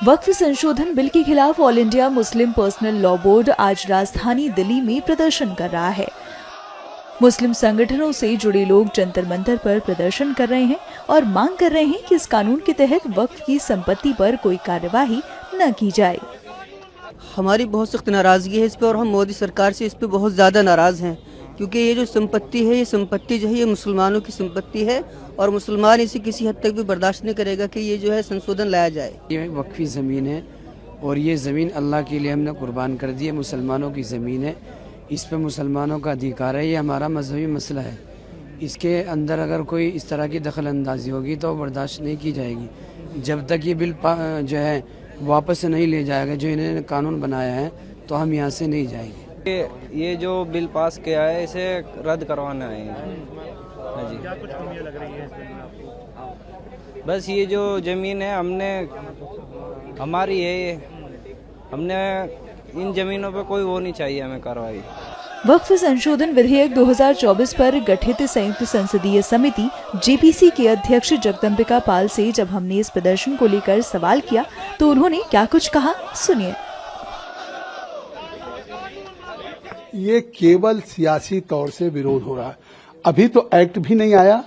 वक्फ संशोधन बिल के खिलाफ all India Muslim personal law board आज राजधानी दिल्ली में प्रदर्शन कर रहा है। मुस्लिम संगठनों से जुड़े लोग जंतर मंतर पर प्रदर्शन कर रहे हैं और मांग कर रहे हैं कि इस कानून के तहत वक्फ की संपत्ति पर कोई कार्यवाही न की जाए। हमारी बहुत सख्त नाराजगी है इस पर और हम मोदी सरकार से इस पर बहुत ज़्यादा नाराज़ हैं, क्योंकि ये जो संपत्ति है, ये संपत्ति जो है ये मुसलमानों की संपत्ति है और मुसलमान इसे किसी हद तक भी बर्दाश्त नहीं करेगा कि ये जो है संशोधन लाया जाए। ये वक्फी ज़मीन है और ये ज़मीन अल्लाह के लिए हमने कुर्बान कर दी है। मुसलमानों की ज़मीन है, इस पर मुसलमानों का अधिकार है। ये हमारा मजहबी मसला है। इसके अंदर अगर कोई इस तरह की दखल अंदाजी होगी तो बर्दाश्त नहीं की जाएगी। जब तक ये बिल जो है वापस नहीं ले जाएगा, जो इन्होंने कानून बनाया है, तो हम यहाँ से नहीं जाएंगे। ये जो बिल पास किया है इसे रद्द करवाना है। हाँ जी, क्या कुछ कमियां लग रही है इस बिल में आपको? बस ये जो ज़मीन है हमारी है, हमने इन ज़मीनों पे कोई वो नहीं चाहिए हमें कार्रवाई। वक्फ संशोधन विधेयक 2024 पर गठित संयुक्त संसदीय समिति जेपीसी के अध्यक्ष जगदम्बिका पाल से जब हमने इस प्रदर्शन को लेकर सवाल किया तो उन्होंने क्या कुछ कहा, सुनिए। ये केवल सियासी तौर से विरोध हो रहा है। अभी तो एक्ट भी नहीं आया।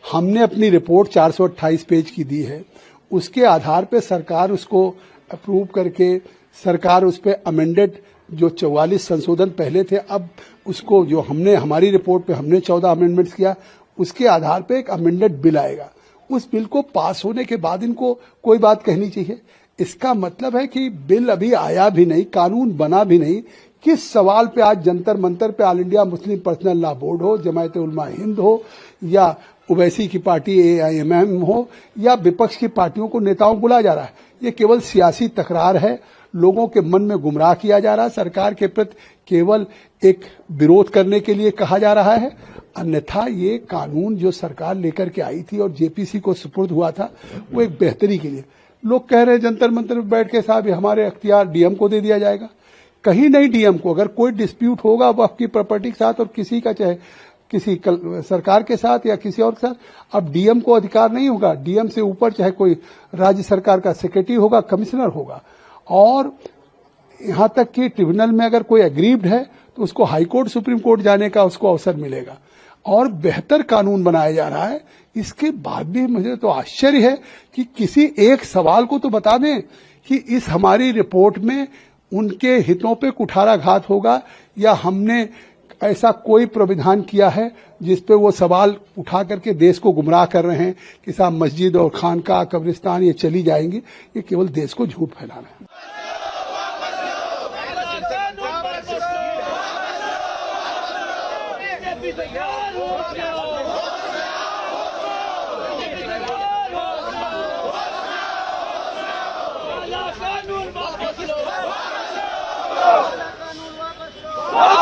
हमने अपनी रिपोर्ट 428 पेज की दी है, उसके आधार पे सरकार उसको अप्रूव करके सरकार उस पे अमेंडेड जो 44 संशोधन पहले थे, अब उसको जो हमने हमारी रिपोर्ट पे हमने 14 अमेंडमेंट्स किया, उसके आधार पे एक अमेंडेड बिल आएगा। उस बिल को पास होने के बाद इनको कोई बात कहनी चाहिए। इसका मतलब है कि बिल अभी आया भी नहीं, कानून बना भी नहीं। किस सवाल पे आज जंतर मंतर पे all India Muslim personal law board हो, जमायत उलमा हिंद हो या ओवैसी की पार्टी AIMM हो या विपक्ष की पार्टियों को नेताओं को बुलाया जा रहा है। ये केवल सियासी तकरार है, लोगों के मन में गुमराह किया जा रहा है। सरकार के प्रति केवल एक विरोध करने के लिए कहा जा रहा है। अन्यथा ये कानून जो सरकार लेकर के आई थी और जेपीसी को सुपुर्द हुआ था, वो एक बेहतरी के लिए। लोग कह रहे हैं जंतर मंतर में बैठ के साहब हमारे अख्तियार डीएम को दे दिया जाएगा। कहीं नहीं डीएम को। अगर कोई डिस्प्यूट होगा वक्फ की प्रॉपर्टी के साथ और किसी का चाहे किसी सरकार के साथ या किसी और के साथ, अब डीएम को अधिकार नहीं होगा। डीएम से ऊपर चाहे कोई राज्य सरकार का सेक्रेटरी होगा, कमिश्नर होगा। और यहां तक कि ट्रिब्यूनल में अगर कोई एग्रीव्ड है तो उसको हाई कोर्ट सुप्रीम कोर्ट जाने का उसको अवसर मिलेगा और बेहतर कानून बनाया जा रहा है। इसके बाद भी मुझे तो आश्चर्य है कि किसी एक सवाल को तो बता दें कि इस हमारी रिपोर्ट में उनके हितों पे कुठाराघात होगा या हमने ऐसा कोई प्राविधान किया है जिस पे वो सवाल उठा करके देश को गुमराह कर रहे हैं कि साहब मस्जिद और खानका कब्रिस्तान ये चली जाएंगी। ये केवल देश को झूठ फैलाना है। कानून